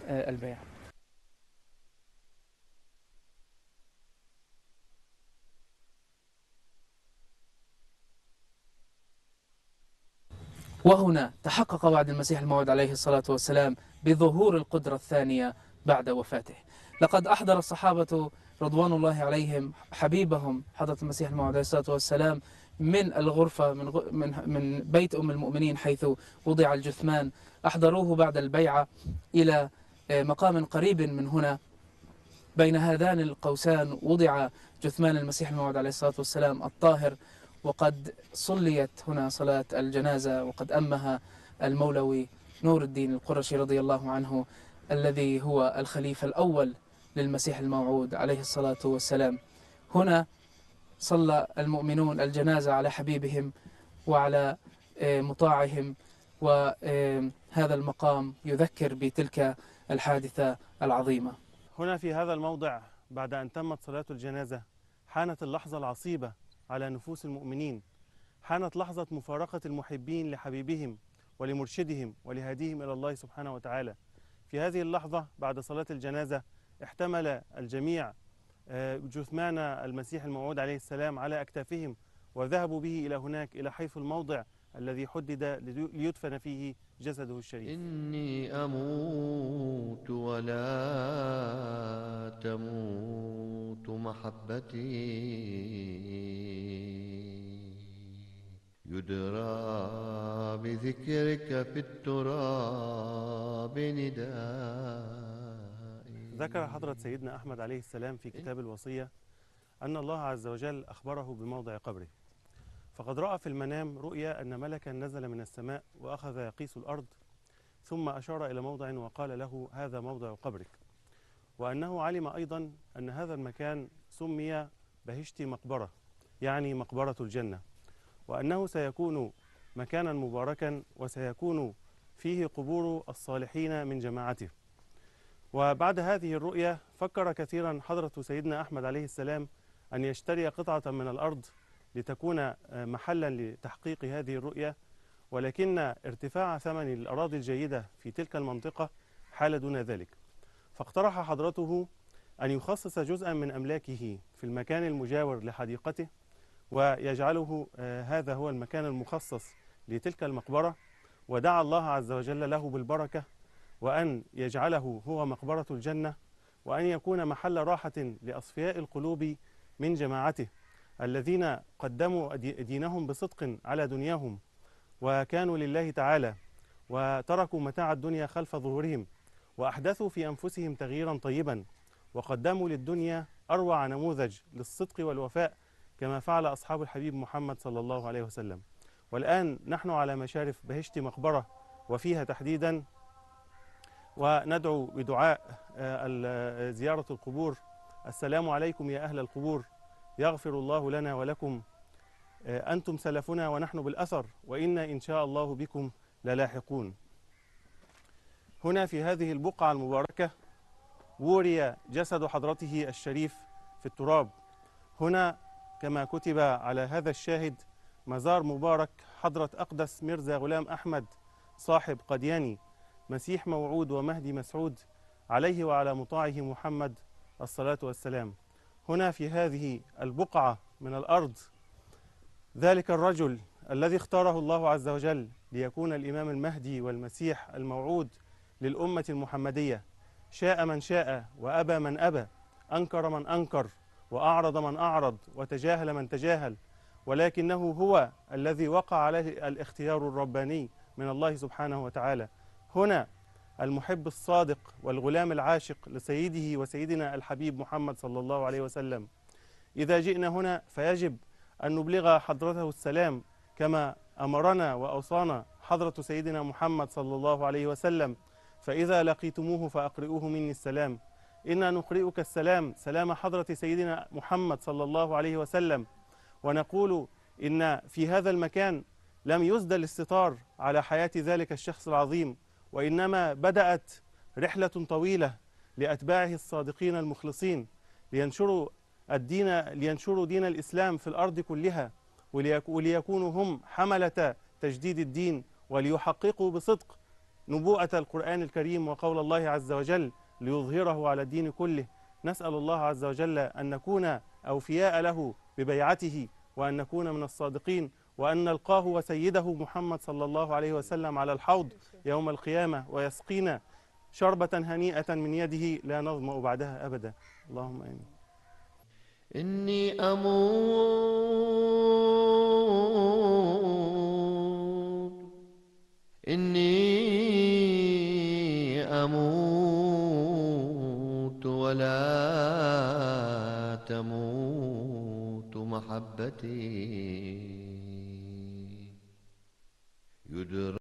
البيعة. وهنا تحقق وعد المسيح الموعود عليه الصلاة والسلام بظهور القدرة الثانية بعد وفاته. لقد أحضر الصحابة رضوان الله عليهم حبيبهم حضرة المسيح الموعود عليه الصلاة والسلام من الغرفة من بيت أم المؤمنين حيث وضع الجثمان. أحضروه بعد البيعة إلى مقام قريب من هنا. بين هذان القوسان وضع جثمان المسيح الموعود عليه الصلاة والسلام الطاهر، وقد صليت هنا صلاة الجنازة، وقد أمها المولوي نور الدين القرشي رضي الله عنه، الذي هو الخليفة الأول للمسيح الموعود عليه الصلاة والسلام. هنا صلى المؤمنون الجنازة على حبيبهم وعلى مطاعهم، وهذا المقام يذكر بتلك الحادثة العظيمة. هنا في هذا الموضع بعد أن تمت صلاة الجنازة حانت اللحظة العصيبة على نفوس المؤمنين، حانت لحظة مفارقة المحبين لحبيبهم ولمرشدهم ولهديهم إلى الله سبحانه وتعالى. في هذه اللحظة بعد صلاة الجنازة احتمل الجميع جثمان المسيح الموعود عليه السلام على أكتافهم، وذهبوا به إلى هناك، إلى حيث الموضع الذي حدد ليدفن فيه جسده الشريف. إني أموت ولا تموت محبتي، يدرى بذكرك في التراب ندائي. ذكر حضرة سيدنا أحمد عليه السلام في كتاب الوصية أن الله عز وجل أخبره بموضع قبره، فقد رأى في المنام رؤيا أن ملكا نزل من السماء وأخذ يقيس الأرض، ثم أشار إلى موضع وقال له هذا موضع قبرك، وأنه علم أيضا أن هذا المكان سمي بهشتي مقبرة، يعني مقبرة الجنة، وأنه سيكون مكانا مباركا وسيكون فيه قبور الصالحين من جماعته. وبعد هذه الرؤيا فكر كثيرا حضرة سيدنا أحمد عليه السلام أن يشتري قطعة من الأرض لتكون محلا لتحقيق هذه الرؤيا، ولكن ارتفاع ثمن الأراضي الجيدة في تلك المنطقة حال دون ذلك، فاقترح حضرته أن يخصص جزءا من أملاكه في المكان المجاور لحديقته، ويجعله هذا هو المكان المخصص لتلك المقبرة، ودعا الله عز وجل له بالبركة، وأن يجعله هو مقبرة الجنة، وأن يكون محل راحة لأصفياء القلوب من جماعته الذين قدموا دينهم بصدق على دنياهم وكانوا لله تعالى، وتركوا متاع الدنيا خلف ظهورهم، وأحدثوا في أنفسهم تغييرا طيبا، وقدموا للدنيا أروع نموذج للصدق والوفاء كما فعل أصحاب الحبيب محمد صلى الله عليه وسلم. والآن نحن على مشارف بهشت مقبرة وفيها تحديدا، وندعو بدعاء زيارة القبور: السلام عليكم يا أهل القبور، يغفر الله لنا ولكم، أنتم سلفنا ونحن بالأثر، وإنا إن شاء الله بكم للاحقون. هنا في هذه البقعة المباركة وري جسد حضرته الشريف في التراب. هنا كما كتب على هذا الشاهد مزار مبارك حضرة أقدس ميرزا غلام أحمد صاحب قدياني، مسيح موعود ومهدي مسعود، عليه وعلى مطاعه محمد الصلاة والسلام. هنا في هذه البقعة من الأرض ذلك الرجل الذي اختاره الله عز وجل ليكون الإمام المهدي والمسيح الموعود للأمة المحمدية، شاء من شاء وأبى من أبى، أنكر من أنكر وأعرض من أعرض وتجاهل من تجاهل، ولكنه هو الذي وقع عليه الاختيار الرباني من الله سبحانه وتعالى. هنا المحب الصادق والغلام العاشق لسيده وسيدنا الحبيب محمد صلى الله عليه وسلم. إذا جئنا هنا فيجب أن نبلغ حضرته السلام كما أمرنا وأوصانا حضرة سيدنا محمد صلى الله عليه وسلم: فإذا لقيتموه فأقرئوه مني السلام. إنا نقرئك السلام، سلام حضرة سيدنا محمد صلى الله عليه وسلم، ونقول إن في هذا المكان لم يسدل الستار على حياة ذلك الشخص العظيم، وإنما بدأت رحلة طويلة لأتباعه الصادقين المخلصين لينشروا دين الإسلام في الأرض كلها، وليكونوا هم حملة تجديد الدين، وليحققوا بصدق نبوءة القرآن الكريم وقول الله عز وجل ليظهره على الدين كله. نسأل الله عز وجل أن نكون أوفياء له ببيعته، وأن نكون من الصادقين، وأن نلقاه وسيده محمد صلى الله عليه وسلم على الحوض يوم القيامة ويسقينا شربة هنيئة من يده لا نظمأ بعدها أبدا. اللهم آمين. إني أموت ولا تموت محبتي.